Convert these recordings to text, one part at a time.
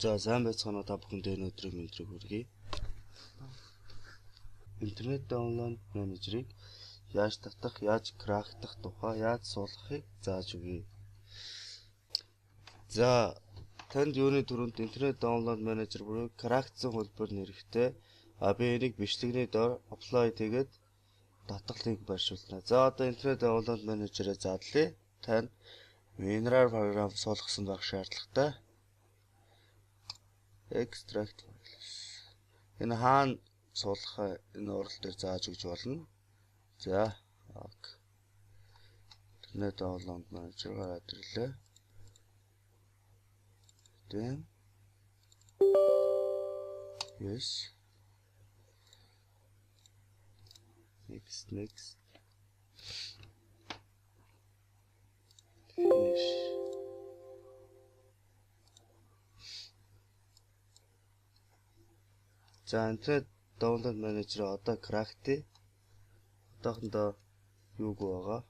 За сайн байцгаана уу та бүхэнд өнөөдрийн мэдрэг хүргэе. Интернет даунлоад менежерийг яаж татах, яаж крактах тухай яаж суулгахыг зааж өгье. За танд юуны түрүүнд интернет даунлоад менежер буюу крактсан хөлбөр нэрхтээ би энийг бичлэгний доор apply тэгээд татгалыг байршуулна. За одоо интернет даунлоад менежерээ заадлаа. Танд WinRAR програм суулгасан байх шаардлагатай. Extract files. Энэ хаана суулгахаа энэ урал дээр зааж өгч болно. За ок. Интернет даунлоад менежер гараад ирлээ. Then yes. Next. Finish. За интернет даунлоад менежер одоо крактий. Одоохондоо юуг байгаа?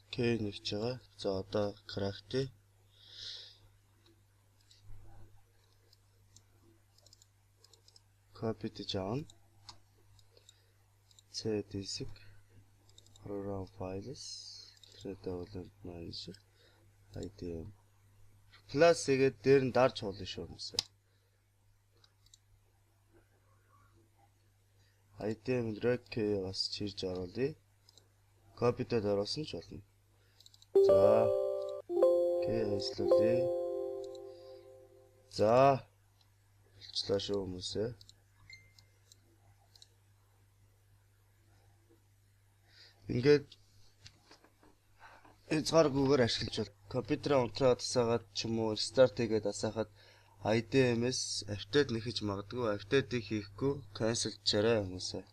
Окей нэгж байгаа. За одоо крактий. Copy гэж аавна. C disk program files интернет даунлоад менежер IDM Plus игээд дээр нь дарж хуулна шүү юмсаа. IDM rec бас чирж оруулъя. Copy-д оруулсан ч болно. За хэвслүүлье. За болчлаа шүү хүмүүсээ. Ингээд эцгааргүйгээр ашиглаж бол компьютераа унтраад асаагаад ч юм уу restart хийгээд асаахад IDM-с апдейт нэхэж магадгүй. Апдейтыг хийхгүй cancel чараа хүмүүсээ.